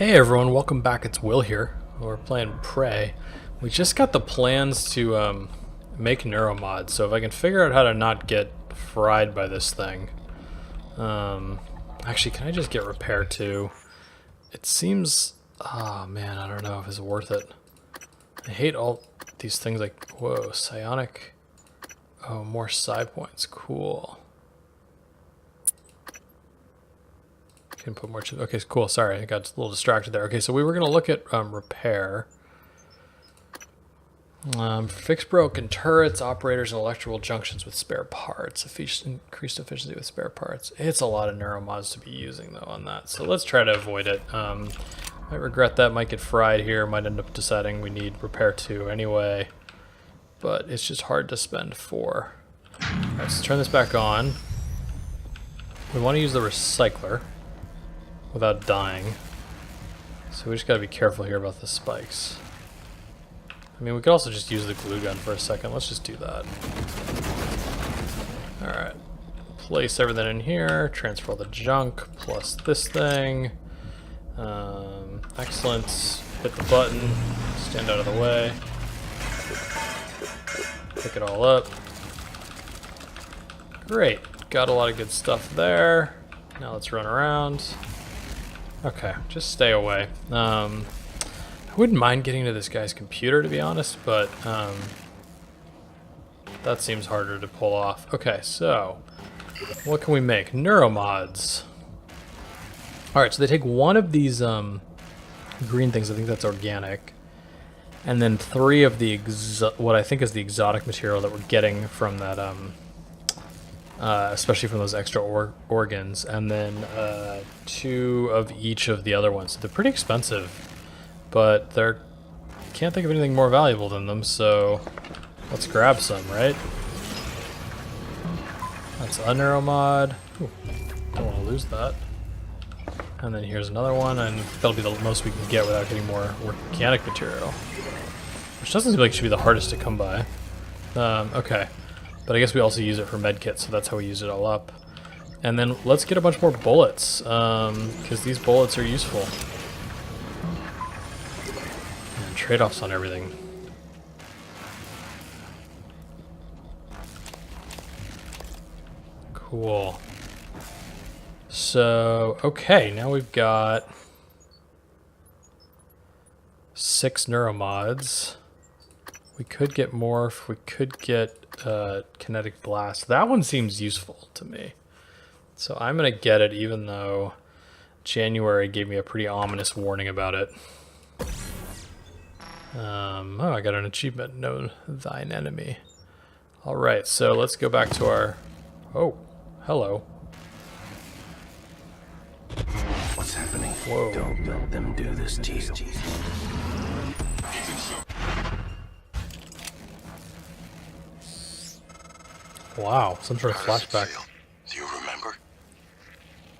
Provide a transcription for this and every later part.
Hey everyone, welcome back. It's Will here. We're playing Prey. We just got the plans to make neuromods, so if I can figure out how to not get fried by this thing. Actually, can I just get repair too? It seems... oh man, I don't know if it's worth it. I hate all these things like... whoa, psionic... oh, more psi points. Cool. Can put more... okay, cool. Sorry, I got a little distracted there. Okay, so we were going to look at repair. Fix broken turrets, operators, and electrical junctions with spare parts. Increased efficiency with spare parts. It's a lot of neuromods to be using, though, on that. So let's try to avoid it. I regret that. Might get fried here. Might end up deciding we need repair 2 anyway. But it's just hard to spend 4. Alright, let's turn this back on. We want to use the recycler without dying. So we just gotta be careful here about the spikes. I mean, we could also just use the glue gun for a second. Let's just do that. Alright. Place everything in here. Transfer all the junk plus this thing. Excellent. Hit the button. Stand out of the way. Pick it all up. Great. Got a lot of good stuff there. Now let's run around. Okay, just stay away. I wouldn't mind getting to this guy's computer, to be honest, but that seems harder to pull off. Okay, so what can we make? Neuromods. Alright, so they take one of these green things, I think that's organic, and then 3 of the what I think is the exotic material that we're getting from that especially from those extra organs, and then 2 of each of the other ones. They're pretty expensive, but they're can't think of anything more valuable than them, so let's grab some, right? That's a neuromod. Ooh, don't want to lose that. And then here's another one, and that'll be the most we can get without getting more organic material, which doesn't seem like it should be the hardest to come by. Okay. But I guess we also use it for medkits, so that's how we use it all up. And then let's get a bunch more bullets, because these bullets are useful. And trade-offs on everything. Cool. So, okay, now we've got 6 neuromods. We could get more if we could get kinetic blast. That one seems useful to me. So I'm going to get it even though January gave me a pretty ominous warning about it. Oh, I got an achievement. Know thine enemy. Alright, so let's go back to our... oh, hello. What's happening? Whoa. Don't let them do this to you. Wow, some sort of flashback. Do you remember?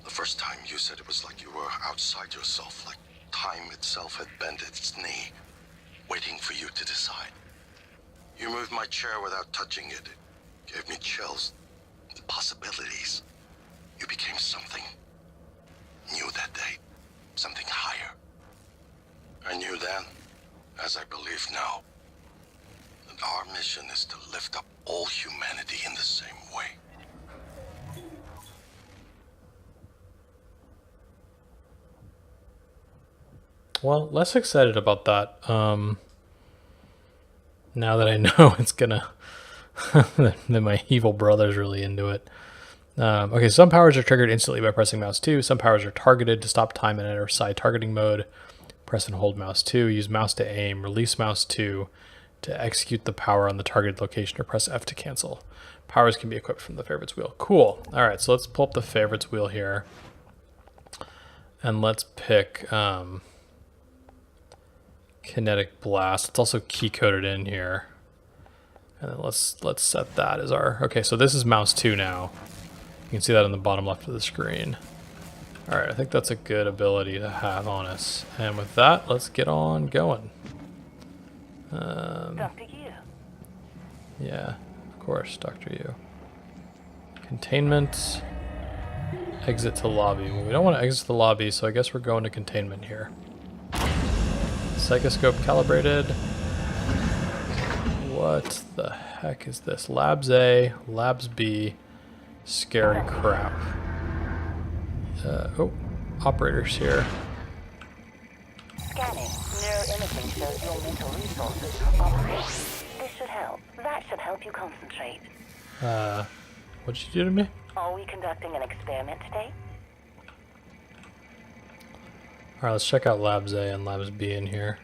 The first time you said it was like you were outside yourself, like time itself had bent its knee, waiting for you to decide. You moved my chair without touching it. It gave me chills. The possibilities. You became something new that day. Something higher. I knew then, as I believe now, that our mission is to lift up all humanity in the same way. Well, less excited about that. Now that I know it's gonna... that my evil brother's really into it. Okay, some powers are triggered instantly by pressing mouse 2. Some powers are targeted to stop time and enter psi targeting mode. Press and hold mouse 2. Use mouse to aim. Release mouse 2 to execute the power on the targeted location, or press F to cancel. Powers can be equipped from the favorites wheel. Cool. Alright, so let's pull up the favorites wheel here. And let's pick kinetic blast. It's also key coded in here. And then let's set that as our... okay, so this is mouse 2 now. You can see that on the bottom left of the screen. Alright, I think that's a good ability to have on us. And with that, let's get on going. Dr. Yu. Yeah, of course, Dr. Yu. Containment. Exit to lobby. Well, we don't want to exit the lobby, so I guess we're going to containment here. psychoscope calibrated. What the heck is this? Labs A, Labs B, scary crap. Oh, operators here. Scanning. Neuroimaging shows your mental resources operate. This should help. That should help you concentrate. What'd you do to me? Are we conducting an experiment today? Alright, let's check out Labs A and Labs B in here.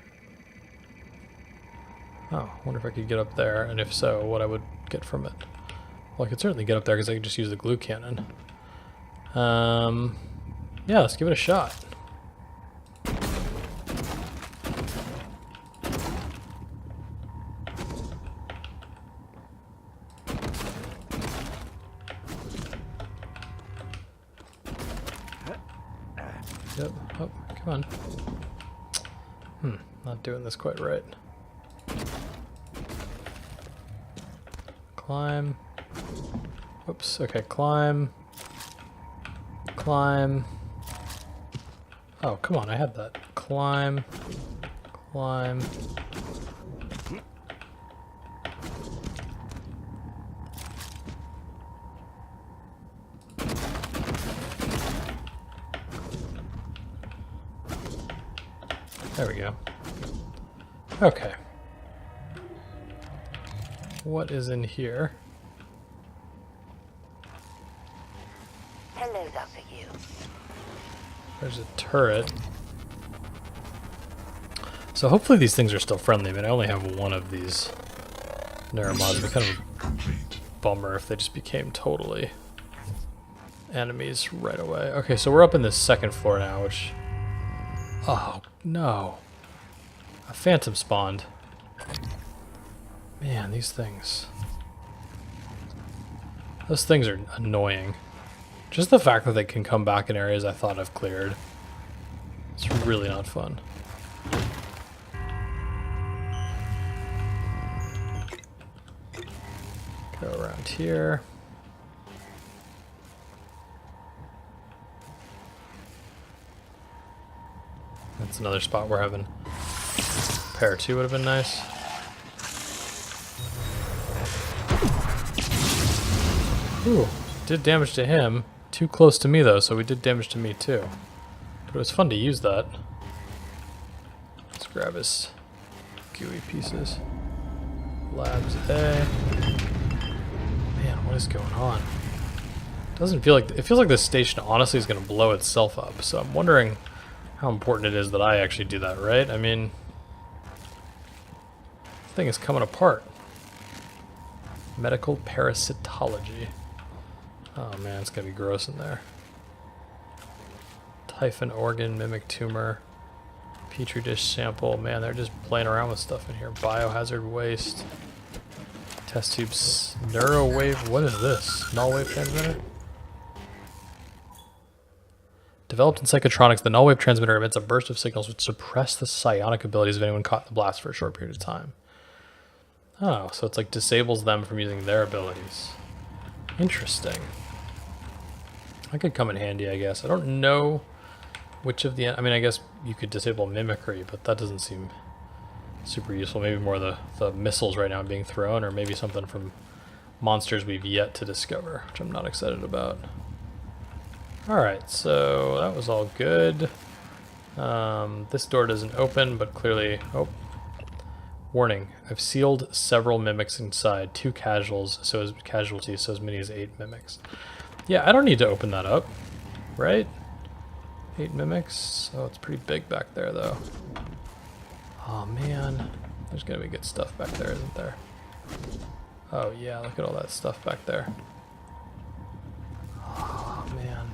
Oh, wonder if I could get up there, and if so, what I would get from it. Well, I could certainly get up there because I could just use the glue cannon. Yeah, let's give it a shot. Yep. Oh, come on. Not doing this quite right. Climb. Oops. Okay, climb. Climb. Oh, come on, I had that. Climb. Climb. There we go. Okay. What is in here? Hello, Dr. Yu. There's a turret. So hopefully these things are still friendly. I mean, I only have one of these neuromods. It'd be kind of a bummer if they just became totally enemies right away. Okay, so we're up in the second floor now, which... Oh, no. A phantom spawned. Man, these things... Those things are annoying. Just the fact that they can come back in areas I thought I've cleared. It's really not fun. Go around here. That's another spot we're having. Pair 2 would have been nice. Ooh, did damage to him. Too close to me though, so we did damage to me too. But it was fun to use that. Let's grab his gooey pieces. Labs A. Man, what is going on? Doesn't feel like... It feels like this station honestly is going to blow itself up, so I'm wondering how important it is that I actually do that, right? I mean... This thing is coming apart. Medical parasitology. Oh man, it's gonna be gross in there. Typhon organ, mimic tumor, petri dish sample. Man, they're just playing around with stuff in here. Biohazard waste. Test tubes. Neurowave. What is this? Null wave transmitter? Developed in psychotronics, the null wave transmitter emits a burst of signals which suppress the psionic abilities of anyone caught in the blast for a short period of time. Oh, so it's like disables them from using their abilities. Interesting. That could come in handy, I guess. I don't know which of the... I mean, I guess you could disable mimicry, but that doesn't seem super useful. Maybe more the missiles right now being thrown, or maybe something from monsters we've yet to discover, which I'm not excited about. Alright, so that was all good. This door doesn't open, but clearly... Oh. Warning, I've sealed several mimics inside. 2 casualties, so as many as 8 mimics. Yeah, I don't need to open that up, right? 8 mimics. Oh, it's pretty big back there, though. Oh, man. There's gonna be good stuff back there, isn't there? Oh, yeah, look at all that stuff back there. Oh, man.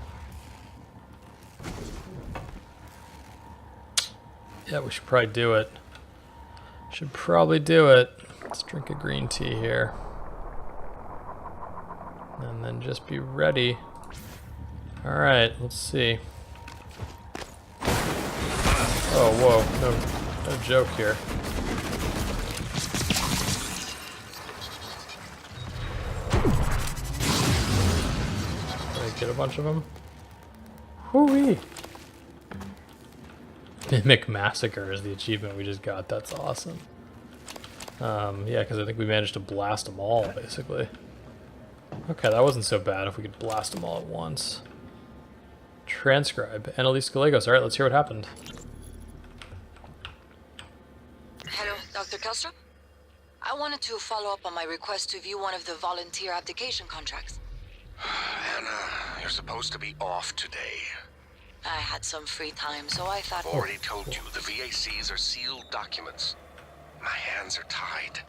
Yeah, we should probably do it. Should probably do it. Let's drink a green tea here. And then just be ready. Alright, let's see. Oh, whoa. No joke here. Did I get a bunch of them? Whoo-wee! Mimic Massacre is the achievement we just got. That's awesome. Yeah, because I think we managed to blast them all, basically. Okay, that wasn't so bad if we could blast them all at once. Transcribe. Annalise Gallegos. Alright, let's hear what happened. Hello, Dr. Kelstrup? I wanted to follow up on my request to view one of the volunteer abdication contracts. Anna, you're supposed to be off today. I had some free time, so I thought... I've already told you, the VACs are sealed documents. My hands are tied.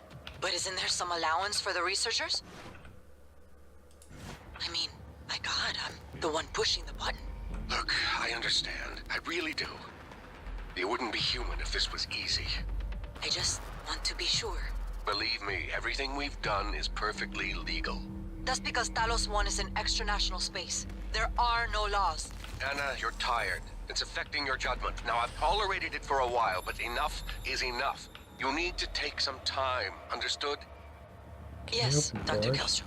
But isn't there some allowance for the researchers? I mean, my God, I'm the one pushing the button. Look, I understand. I really do. You wouldn't be human if this was easy. I just want to be sure. Believe me, everything we've done is perfectly legal. That's because Talos I is in extra-national space. There are no laws. Anna, you're tired. It's affecting your judgment. Now, I've tolerated it for a while, but enough is enough. You need to take some time. Understood? Yes, open Dr. doors? Kelstrup.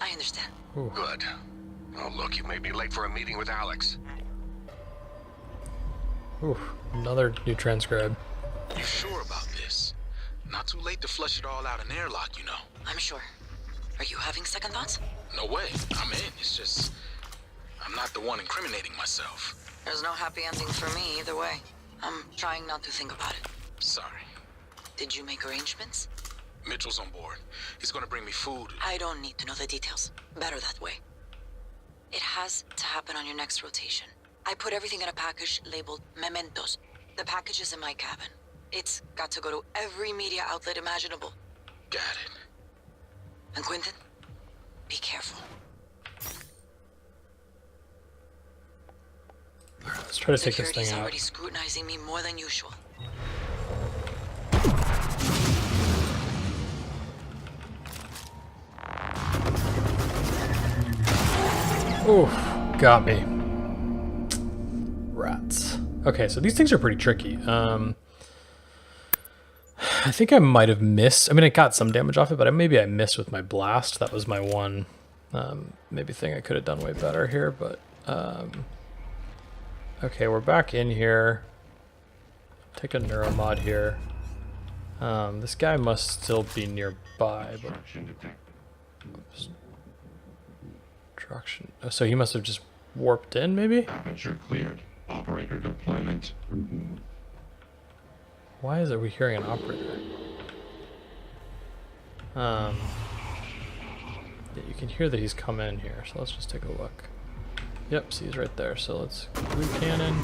I understand. Ooh. Good. Oh, look, you may be late for a meeting with Alex. Ooh, another new transcribe. You sure about this? Not too late to flush it all out in airlock, you know. I'm sure. Are you having second thoughts? No way. I'm in. It's just... I'm not the one incriminating myself. There's no happy ending for me either way. I'm trying not to think about it. Sorry. Did you make arrangements? Mitchell's on board. He's gonna bring me food. I don't need to know the details. Better that way. It has to happen on your next rotation. I put everything in a package labeled mementos. The package is in my cabin. It's got to go to every media outlet imaginable. Got it. And Quentin, be careful. Alright, let's try to take this Security's thing out. already scrutinizing me more than usual. Oof, got me. Rats. Okay, so these things are pretty tricky. I think I might have missed. I mean, I got some damage off it, but maybe I missed with my blast. That was my one maybe thing I could have done way better here. But okay, we're back in here. Take a neuromod here. This guy must still be nearby. But oops. Destruction. Oh, so he must have just warped in, maybe? Aperture cleared. Operator deployment. Why is it we hearing an operator? Yeah, you can hear that he's come in here, so let's just take a look. Yep, see, he's right there, so let's glue cannon.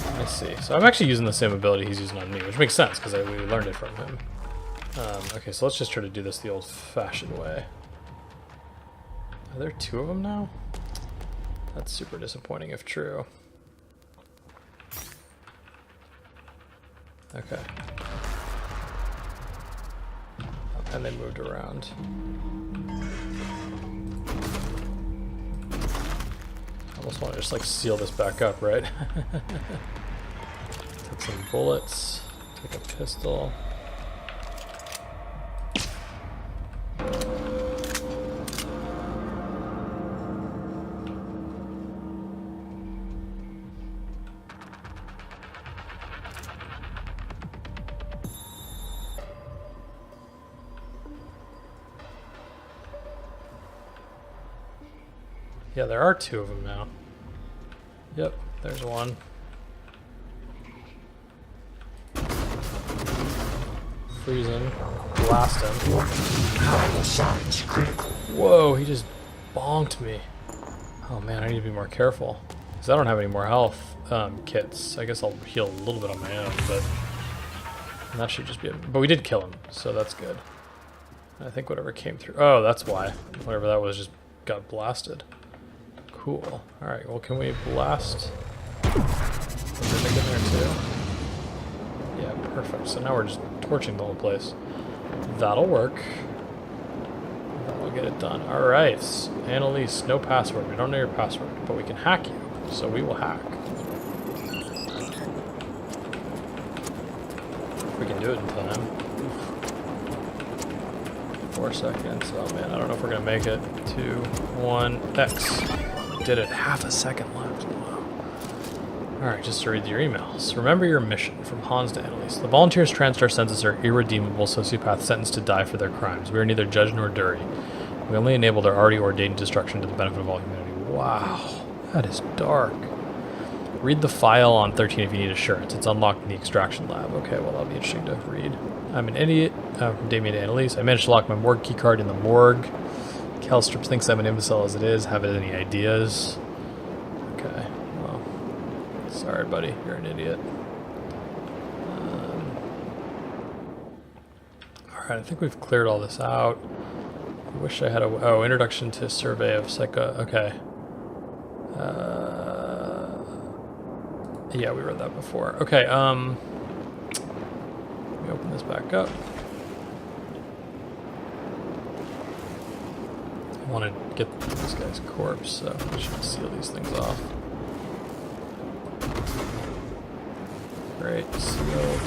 Let me see. So I'm actually using the same ability he's using on me, which makes sense because we learned it from him. Okay, so let's just try to do this the old-fashioned way. Are there two of them now? That's super disappointing if true. Okay. And they moved around. I almost want to just like seal this back up, right? Take some bullets. Take a pistol. Yeah, there are two of them now. Yep, there's one. Freeze him. Blast him. Whoa, he just bonked me. Oh man, I need to be more careful. Because I don't have any more health kits. I guess I'll heal a little bit on my own, but that should just be it. But we did kill him, so that's good. I think whatever came through. Oh, that's why. Whatever that was just got blasted. Cool. Alright, well, can we blast the mimic in there too? Yeah, perfect. So now we're just torching the whole place. That'll work. That'll get it done. Alright, Annalise, no password. We don't know your password, but we can hack you. So we will hack. If we can do it in time. 4 seconds. Oh man, I don't know if we're gonna make it. 2, 1, X. Did it. Half a second left. Wow. Alright, just to read your emails. Remember your mission from Hans to Annalise. The volunteers transferred our census are irredeemable sociopaths sentenced to die for their crimes. We are neither judge nor jury. We only enable their already ordained destruction to the benefit of all humanity. Wow, that is dark. Read the file on 13 if you need assurance. It's unlocked in the extraction lab. Okay, well, that'll be interesting to read. I'm an idiot. From Damien to Annalise. I managed to lock my morgue keycard in the morgue. Calstrips thinks I'm an imbecile as it is. Have any ideas? Okay, well, sorry, buddy. You're an idiot. Alright, I think we've cleared all this out. I wish I had a... Oh, introduction to survey of psycho... Okay. Yeah, we read that before. Okay, let me open this back up. I want to get this guy's corpse, so we should seal these things off. Great, sealed.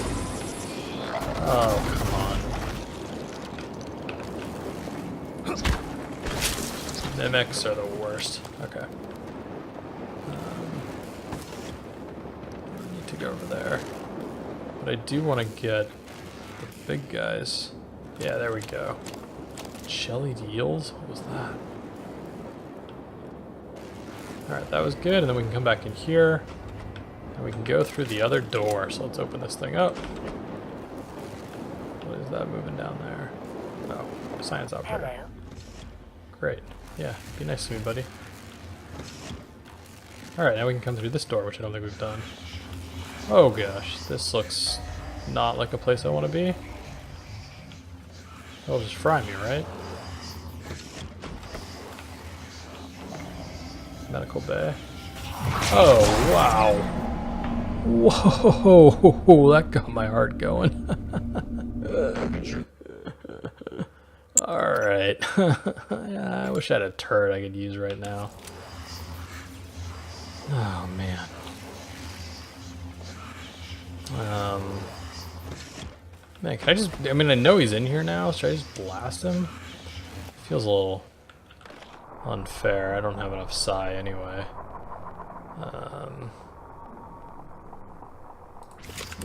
Oh, come on. Mimics are the worst. Okay. Need to go over there. But I do want to get the big guys. Yeah, there we go. Jellied eels? What was that? Alright, that was good, and then we can come back in here. And we can go through the other door. So let's open this thing up. What is that moving down there? Oh, science operator. Hello. Great. Yeah, be nice to me, buddy. Alright, now we can come through this door, which I don't think we've done. Oh gosh, this looks not like a place I want to be. They'll just fry me, right? Medical bay. Oh, wow. Whoa, that got my heart going. Alright. Yeah, I wish I had a turret I could use right now. Oh, man. Man, can I just... I mean, I know he's in here now. Should I just blast him? Feels a little unfair. I don't have enough psi anyway.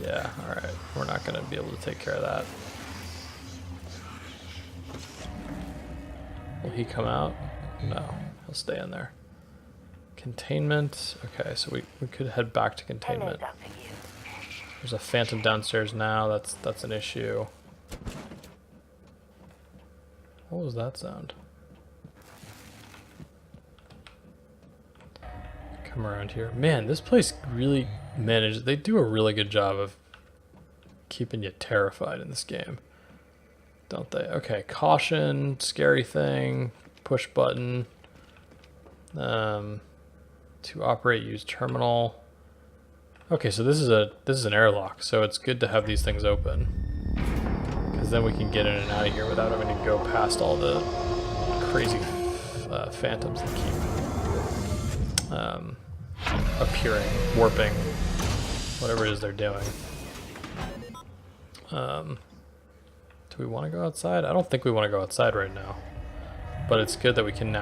Yeah, alright. We're not going to be able to take care of that. Will he come out? No. He'll stay in there. Containment. Okay, so we could head back to containment. There's a phantom downstairs now. That's an issue. What was that sound? Come around here. Man, this place really managed. They do a really good job of keeping you terrified in this game, don't they? Okay, caution, scary thing, push button. To operate, use terminal. Okay, so this is an airlock, so it's good to have these things open, because then we can get in and out of here without having to go past all the crazy phantoms that keep appearing, warping, whatever it is they're doing. Do we want to go outside? I don't think we want to go outside right now, but it's good that we can.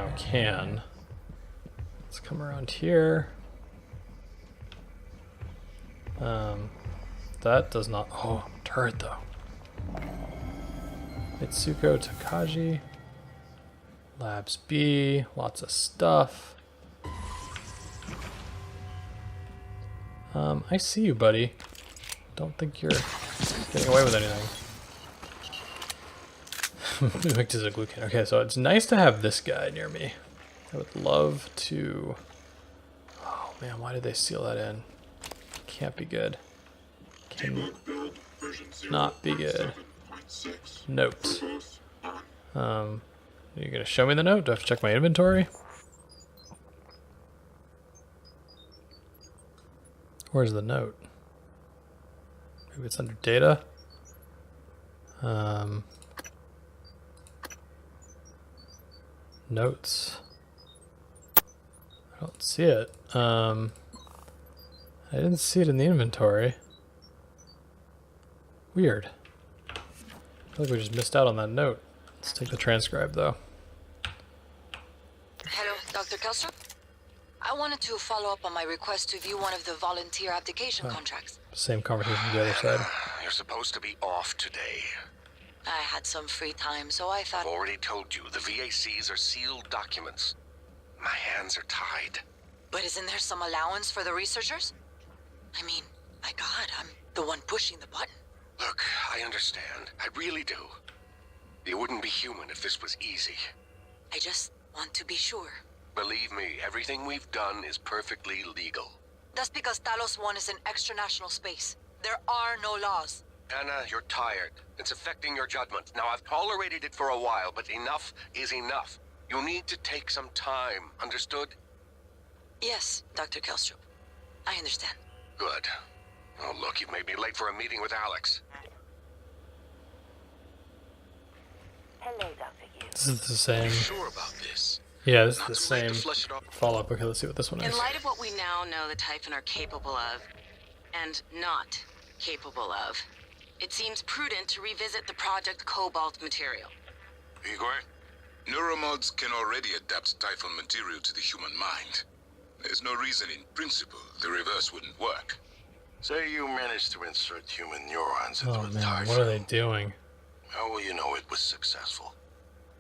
Let's come around here. That does not... Oh, turret though. Mitsuko Takagi. Labs B. Lots of stuff. I see you, buddy. Don't think you're getting away with anything. Mimic is a glucan. Okay, so it's nice to have this guy near me. I would love to... Oh man, why did they seal that in? Can't be good. Can not be good. Note. Are you gonna show me the note? Do I have to check my inventory? Where's the note? Maybe it's under data. Notes. I don't see it. I didn't see it in the inventory. Weird. I feel like we just missed out on that note. Let's take the transcribe, though. Hello, Dr. Kelstrom? I wanted to follow up on my request to view one of the volunteer abdication contracts. Same conversation on the other side. You're supposed to be off today. I had some free time, so I thought... I've already told you, the VACs are sealed documents. My hands are tied. But isn't there some allowance for the researchers? I mean, my God, I'm the one pushing the button. Look, I understand. I really do. You wouldn't be human if this was easy. I just want to be sure. Believe me, everything we've done is perfectly legal. That's because Talos I is in extranational space. There are no laws. Anna, you're tired. It's affecting your judgment. Now, I've tolerated it for a while, but enough is enough. You need to take some time, understood? Yes, Dr. Kelstrom. I understand. Good. Oh, look, you've made me late for a meeting with Alex. Hello, Dr. Yu. This is the same. Sure about this? Yeah, this is Not the too late same to flesh it out. follow-up. Okay, let's see what this one is. In light of what we now know the Typhon are capable of, and not capable of, it seems prudent to revisit the Project Cobalt material. Igor? Neuromods can already adapt Typhon material to the human mind. There's no reason in principle the reverse wouldn't work. Say you managed to insert human neurons into Oh a man, Typhon. what are they doing? How will you know it was successful?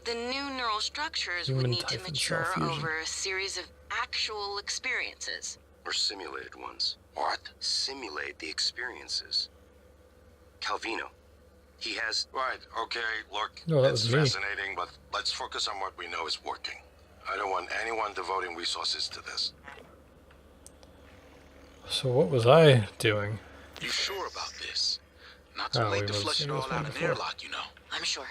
The new neural structures Human would need to Typhon mature cell fusion. over a series of actual experiences. Or simulated ones. What? Simulate the experiences. Calvino. He has... Right, okay, look. No, that it's was me. fascinating, but let's focus on what we know is working. I don't want anyone devoting resources to this. So what was I doing? You sure about this? Not too Oh, late we to was flesh it seeing this all one out in before. airlock, you know. I'm sure.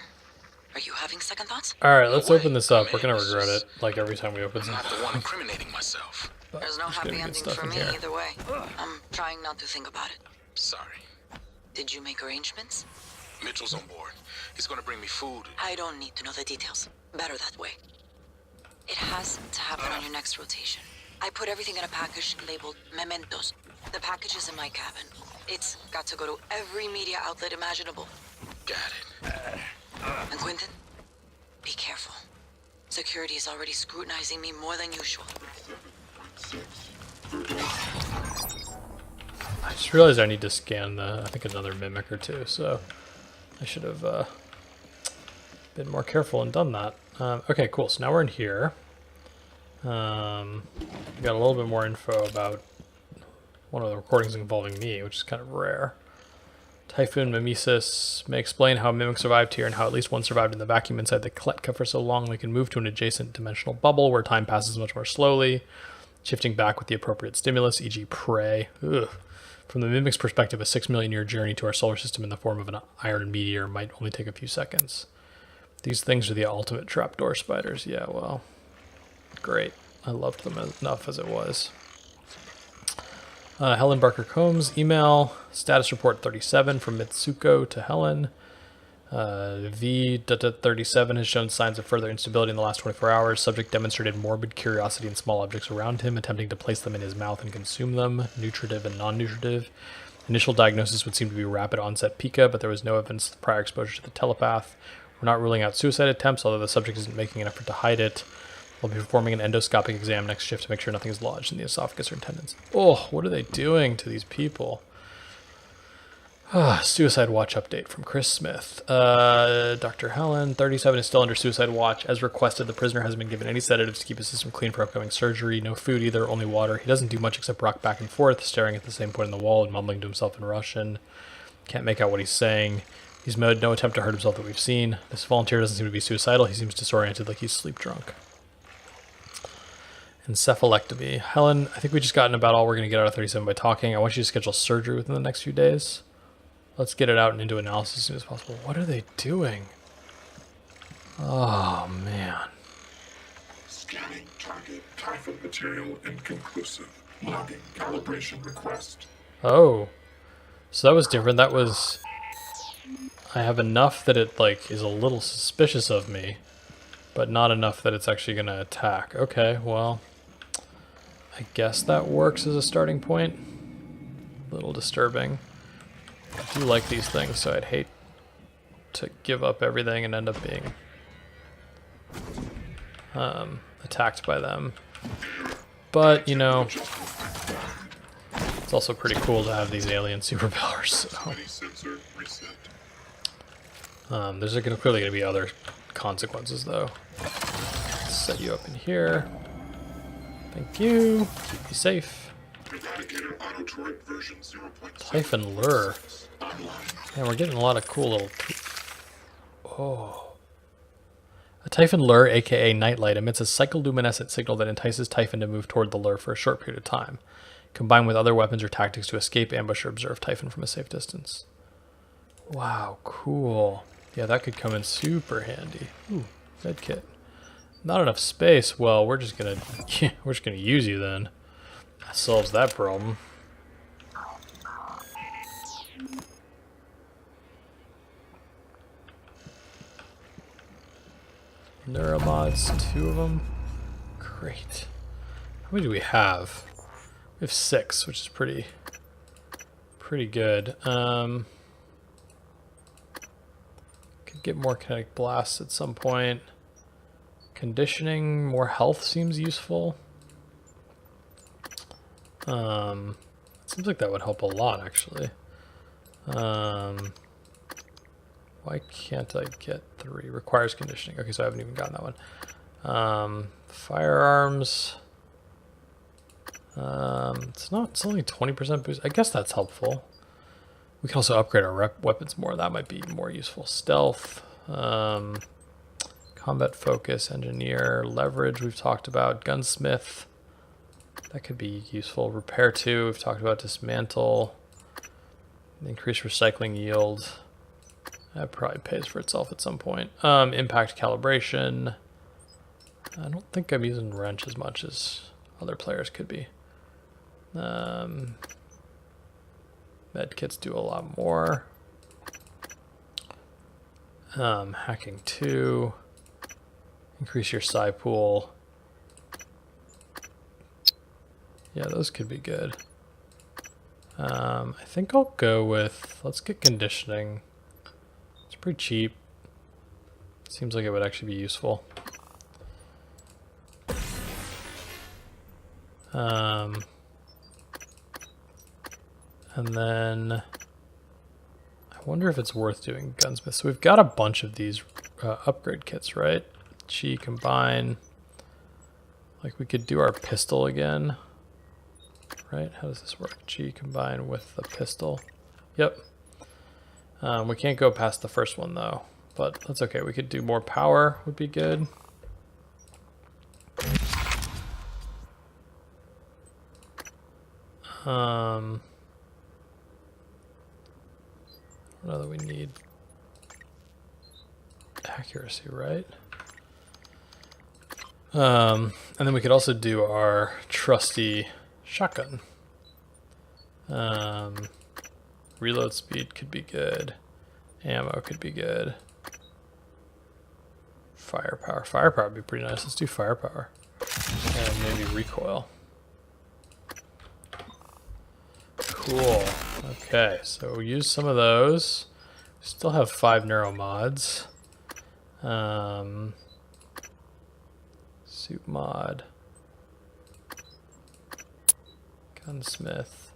Are you having second thoughts? Alright, let's No way. open this up. We're I mean, gonna it's regret just- it, like every time we open I'm something. not the one incriminating myself. But There's no there's happy gonna be good ending stuff for in me here. either way. I'm trying not to think about it. Sorry. Did you make arrangements? Mitchell's on board. He's gonna bring me food. I don't need to know the details. Better that way. It has to happen on your next rotation. I put everything in a package labeled mementos. The package is in my cabin. It's got to go to every media outlet imaginable. Got it. And Quentin, be careful. Security is already scrutinizing me more than usual. I just realized I need to scan I think another mimic or two, so I should have been more careful and done that. Okay, cool. So now we're in here. We got a little bit more info about one of the recordings involving me, which is kind of rare. Typhoon mimesis may explain how a mimic survived here and how at least one survived in the vacuum inside the Kletka for so long they can move to an adjacent dimensional bubble where time passes much more slowly, shifting back with the appropriate stimulus, e.g. prey. Ugh. From the mimic's perspective, a 6 million year journey to our solar system in the form of an iron meteor might only take a few seconds. These things are the ultimate trapdoor spiders. Yeah, well, great. I loved them enough as it was. Helen Barker Combs, email, status report 37 from Mitsuko to Helen. V.37 has shown signs of further instability in the last 24 hours. Subject demonstrated morbid curiosity in small objects around him, attempting to place them in his mouth and consume them, nutritive and non-nutritive. Initial diagnosis would seem to be rapid onset pica, but there was no evidence of prior exposure to the telepath. We're not ruling out suicide attempts, although the subject isn't making an effort to hide it. We'll be performing an endoscopic exam next shift to make sure nothing is lodged in the esophagus or intestines. Oh, what are they doing to these people? Suicide watch update from Chris Smith. Dr. Helen, 37 is still under suicide watch. As requested, the prisoner hasn't been given any sedatives to keep his system clean for upcoming surgery. No food either, only water. He doesn't do much except rock back and forth, staring at the same point in the wall and mumbling to himself in Russian. Can't make out what he's saying. He's made no attempt to hurt himself that we've seen. This volunteer doesn't seem to be suicidal. He seems disoriented, like he's sleep drunk. Encephalectomy. Helen, I think we just gotten about all we're going to get out of 37 by talking. I want you to schedule surgery within the next few days. Let's get it out and into analysis as soon as possible. What are they doing? Oh, man. Scanning target Typhon material inconclusive. Logging calibration request. Oh. So that was different. That was... I have enough that it, like, is a little suspicious of me, but not enough that it's actually going to attack. Okay, well... I guess that works as a starting point. A little disturbing. I do like these things, so I'd hate to give up everything and end up being attacked by them. But, you know, it's also pretty cool to have these alien superpowers. So. There's clearly going to be other consequences, though. Set you up in here. Thank you. Keep you safe. Typhon lure. Man, we're getting a lot of cool little... Oh. A Typhon lure, aka nightlight, emits a cycloluminescent signal that entices Typhon to move toward the lure for a short period of time. Combine with other weapons or tactics to escape, ambush, or observe Typhon from a safe distance. Wow, cool. Yeah, that could come in super handy. Ooh, med kit. Not enough space. Well, we're just gonna use you then. That solves that problem. Neuromods, 2 of them. Great. How many do we have? We have 6, which is pretty good. Could get more kinetic blasts at some point. Conditioning, more health seems useful. Seems like that would help a lot, actually. Why can't I get 3? Requires conditioning. Okay, so I haven't even gotten that one. Firearms. It's only 20% boost. I guess that's helpful. We can also upgrade our weapons more. That might be more useful. Stealth. Combat focus, engineer, leverage we've talked about, gunsmith, that could be useful. Repair 2, we've talked about. Dismantle, increase recycling yield, that probably pays for itself at some point. Impact calibration, I don't think I'm using wrench as much as other players could be. Med kits do a lot more. Hacking 2. Increase your psi pool. Yeah, those could be good. I think I'll go with, let's get conditioning. It's pretty cheap. Seems like it would actually be useful. And then I wonder if it's worth doing gunsmith. So we've got a bunch of these upgrade kits, right? Chi combine. Like we could do our pistol again, right? How does this work? Chi combine with the pistol. Yep. We can't go past the first one though, but that's okay. We could do more power, would be good. I don't know that we need accuracy, right? And then we could also do our trusty shotgun. Reload speed could be good. Ammo could be good. Firepower. Firepower would be pretty nice. Let's do firepower. And maybe recoil. Cool. Okay, so we'll use some of those. Still have 5 neuromods. Suit mod. Gunsmith.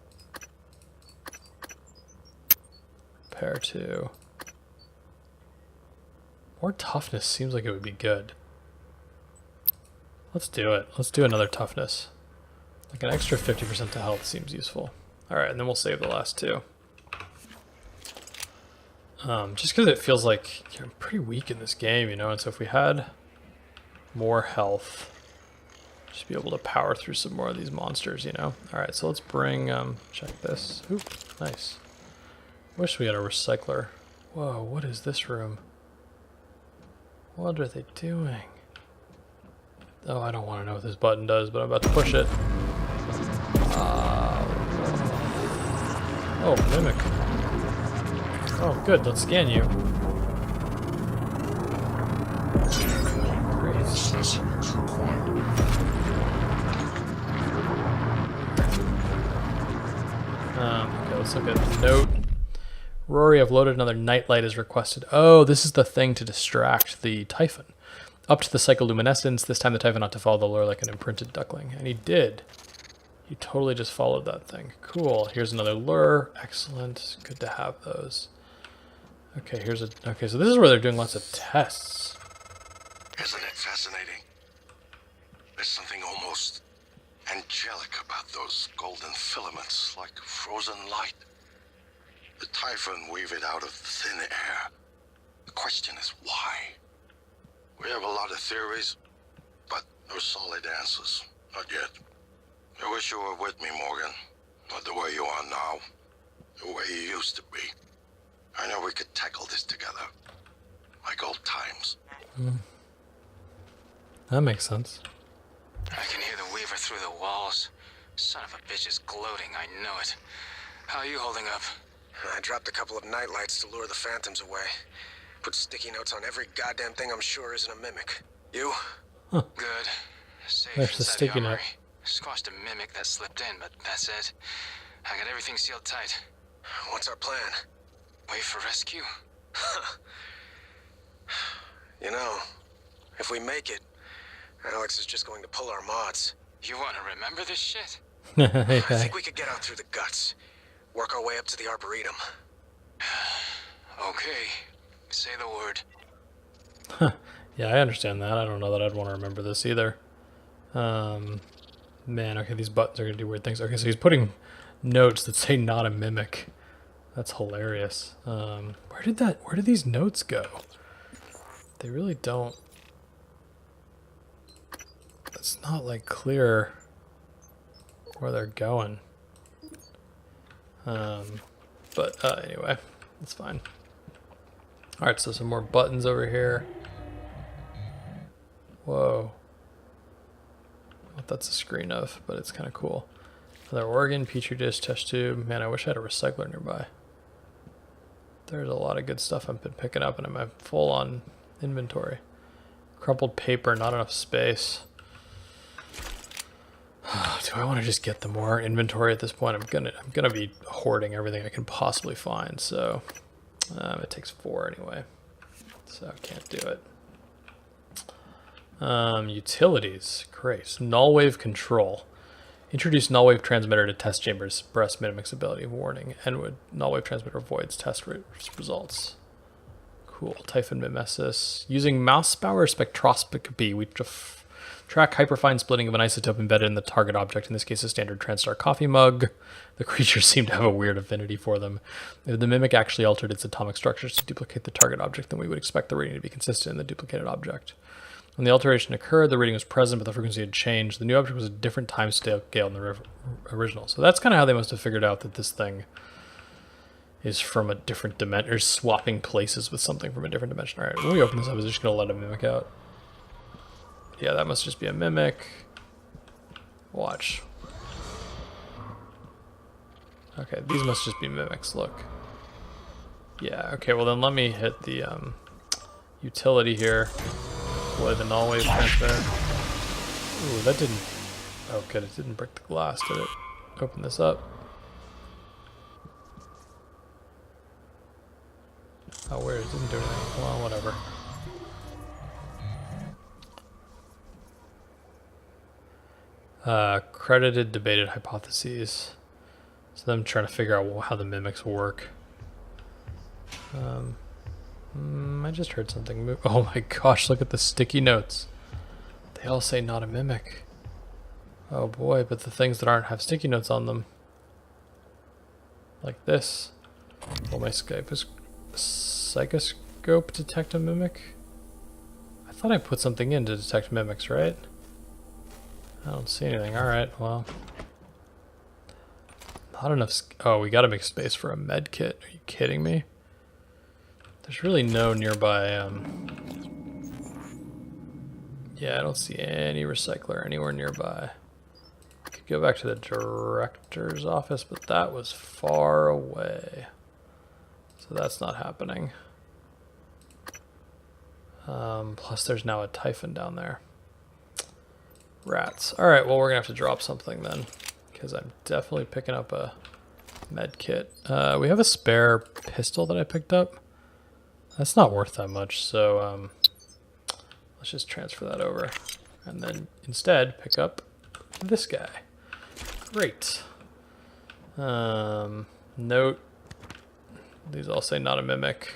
Repair 2. More toughness seems like it would be good. Let's do it. Let's do another toughness. Like an extra 50% to health seems useful. Alright, and then we'll save the last 2. Just because it feels like you're pretty weak in this game, you know, and so if we had more health, just be able to power through some more of these monsters, you know. Alright, so let's bring, check this. Oop, nice. Wish we had a recycler. Whoa, what is this room? What are they doing? Oh, I don't want to know what this button does, but I'm about to push it. Oh, mimic. Oh, good. Let's scan you. Great. Okay, let's look at the note. Rory, I've loaded another nightlight as requested. Oh, this is the thing to distract the Typhon. Up to the psycholuminescence. This time the Typhon ought to follow the lure like an imprinted duckling. And he did. He totally just followed that thing. Cool. Here's another lure. Excellent. Good to have those. Okay, okay, so this is where they're doing lots of tests. Isn't it fascinating? There's something almost angelic about those golden filaments, like frozen light. The Typhon weave it out of thin air. The question is why? We have a lot of theories, but no solid answers. Not yet. I wish you were with me, Morgan. Not the way you are now. The way you used to be. I know we could tackle this together. Like old times. That makes sense. I can hear the Weaver through the walls. Son of a bitch is gloating, I know it. How are you holding up? I dropped a couple of nightlights to lure the phantoms away. Put sticky notes on every goddamn thing I'm sure isn't a mimic. You? Huh. Good. Safe There's the inside sticky armory. note. Squashed a mimic that slipped in, but that's it. I got everything sealed tight. What's our plan? Wait for rescue? You know, if we make it, Alex is just going to pull our mods. You want to remember this shit? I think we could get out through the guts. Work our way up to the Arboretum. Okay. Say the word. Yeah, I understand that. I don't know that I'd want to remember this either. Man, okay, these buttons are going to do weird things. Okay, so he's putting notes that say not a mimic. That's hilarious. Where did these notes go? They really don't. It's not like clear where they're going. But anyway, it's fine. Alright, so some more buttons over here. Whoa. What that's a screen of, but it's kind of cool. Another organ, petri dish, test tube. Man, I wish I had a recycler nearby. There's a lot of good stuff I've been picking up, and I'm full on inventory. Crumpled paper, not enough space. Do I want to just get the more inventory at this point? I'm gonna be hoarding everything I can possibly find. So it takes 4 anyway, so I can't do it. Utilities, great. Null wave control. Introduce null wave transmitter to test chambers. Suppress mimic's ability. Warning. Enwood. Null wave transmitter voids test results. Cool. Typhon mimesis. Using mouse power spectroscopy, we track hyperfine splitting of an isotope embedded in the target object. In this case, a standard TranStar coffee mug. The creatures seem to have a weird affinity for them. If the mimic actually altered its atomic structures to duplicate the target object, then we would expect the reading to be consistent in the duplicated object. When the alteration occurred, the reading was present, but the frequency had changed. The new object was a different time scale than the original. So that's kind of how they must have figured out that this thing is from a different dimension, or swapping places with something from a different dimension. All right, when we open this up, is it just going to let a mimic out? Yeah, that must just be a mimic. Watch. Okay, these must just be mimics, look. Yeah, okay, well then let me hit the utility here. Boy, the null wave transmitter. Ooh, that didn't... Oh, good, it didn't break the glass, did it? Open this up. Oh, weird, it didn't do anything. Well, whatever. Credited debated hypotheses. So them trying to figure out how the mimics work. I just heard something move. Oh my gosh, look at the sticky notes. They all say not a mimic. Oh boy, but the things that aren't have sticky notes on them. Like this. Will my psychoscope detect a mimic? I thought I put something in to detect mimics, right? I don't see anything. Alright, well. Not enough. Oh, we gotta make space for a med kit. Are you kidding me? There's really no nearby. Yeah, I don't see any recycler anywhere nearby. I could go back to the director's office, but that was far away. So that's not happening. Plus there's now a Typhon down there. Rats. Alright, well we're gonna have to drop something then, because I'm definitely picking up a med kit. We have a spare pistol that I picked up. That's not worth that much, so Let's just transfer that over. And then instead pick up this guy. Great. Note. These all say not a mimic.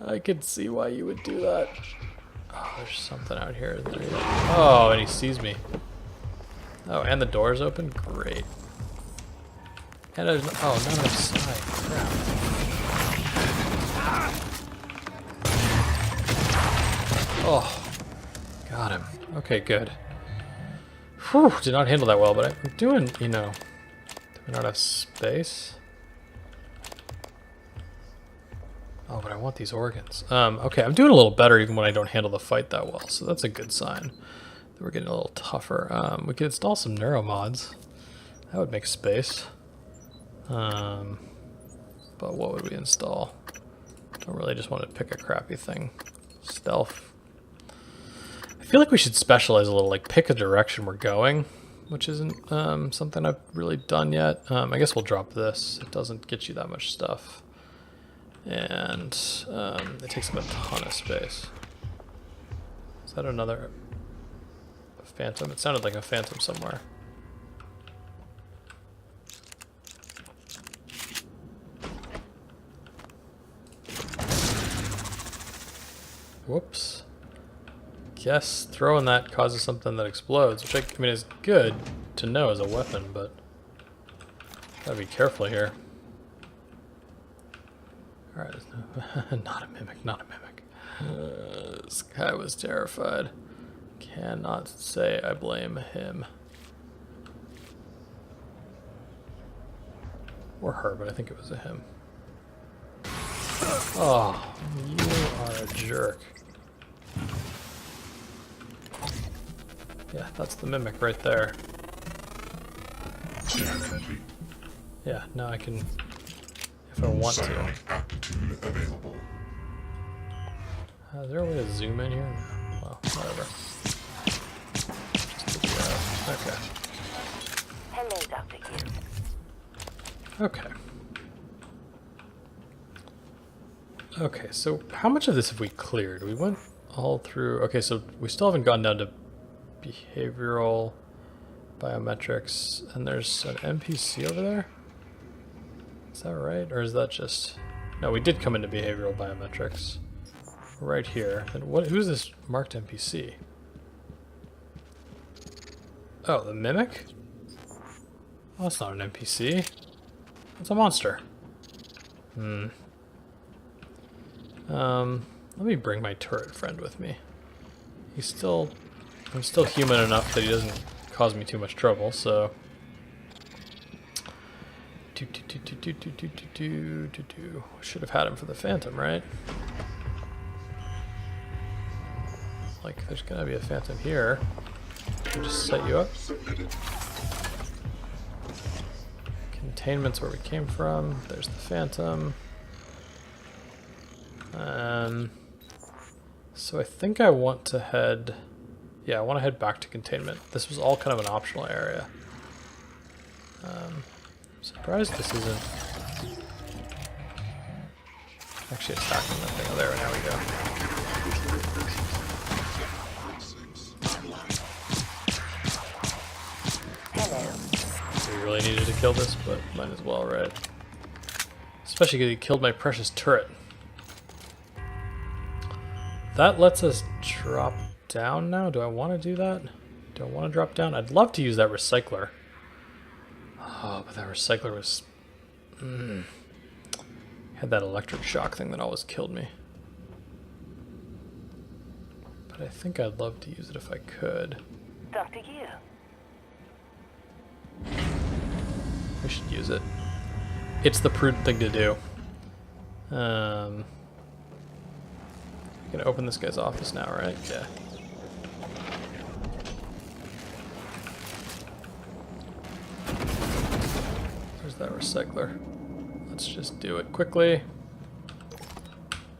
I could see why you would do that. Oh, there's something out here. Oh, and he sees me. Oh, and the door's open? Great. And there's none on the side. Crap. Oh, got him. Okay, good. Whew, did not handle that well, but I'm doing, you know, do we not have space? Oh, but I want these organs. Okay, I'm doing a little better even when I don't handle the fight that well, so that's a good sign. That we're getting a little tougher. We could install some neuromods. That would make space. But what would we install? Don't really just want to pick a crappy thing. Stealth. I feel like we should specialize a little, like pick a direction we're going, which isn't something I've really done yet. I guess we'll drop this. It doesn't get you that much stuff. And it takes up a ton of space. Is that another phantom? It sounded like a phantom somewhere. Whoops. Guess throwing that causes something that explodes, which I mean is good to know as a weapon, but gotta be careful here. Alright, not a mimic, not a mimic. This guy was terrified. Cannot say I blame him. Or her, but I think it was a him. Oh, you are a jerk. Yeah, that's the mimic right there. Yeah, now I can, if I want to. Is there a way to zoom in here? No. Well, whatever. Okay. Hello, Dr. Q. Okay. Okay, so how much of this have we cleared? We went all through... Okay, so we still haven't gone down to behavioral biometrics, and there's an NPC over there? Is that right? Or is that just... No, we did come into behavioral biometrics. Right here. And who's this marked NPC? Oh, the mimic? Oh, that's not an NPC. It's a monster. Let me bring my turret friend with me. I'm still human enough that he doesn't cause me too much trouble, so. Should have had him for the Phantom, right? Like, there's gonna be a Phantom here. I'll just set you up. Containment's where we came from. There's the Phantom. So I think I want to head... Yeah, I want to head back to containment. This was all kind of an optional area. I'm surprised this isn't... Actually attacking that thing. Oh, there, now we go. Hello. We really needed to kill this, but might as well, right? Especially because he killed my precious turret. That lets us drop down now. Do I want to do that? Do I want to drop down? I'd love to use that recycler. Oh, but that recycler was... had that electric shock thing that always killed me. But I think I'd love to use it if I could. Dr. Yu. We should use it. It's the prudent thing to do. I'm gonna open this guy's office now, right? Yeah. There's that recycler. Let's just do it quickly.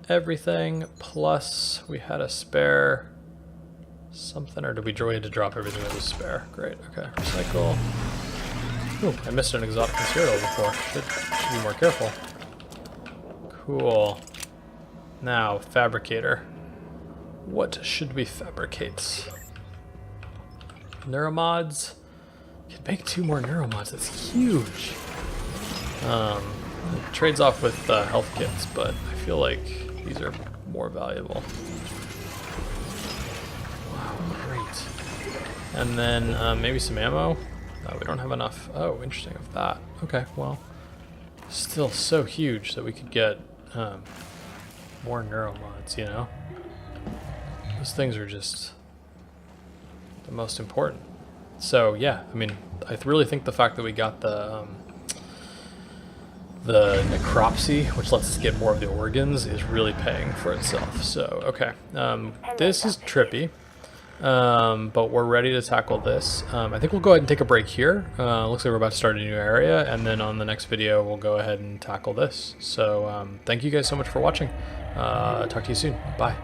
Everything, plus we had a spare something, or did we had to drop everything that was spare? Great, okay, recycle. Ooh, I missed an exotic material before. Should be more careful. Cool. Now, fabricator. What should we fabricate? Neuromods. Can make 2 more neuromods. That's huge. It trades off with health kits, but I feel like these are more valuable. Wow, great. And then maybe some ammo. No, we don't have enough. Oh, interesting of that. Okay, well, still so huge that we could get more neuromods, you know? Those things are just the most important. So yeah, I mean, I really think the fact that we got the necropsy, which lets us get more of the organs, is really paying for itself. So okay, this is trippy, but we're ready to tackle this. I think we'll go ahead and take a break here. Looks like we're about to start a new area, and then on the next video we'll go ahead and tackle this. So thank you guys so much for watching. Talk to you soon. Bye.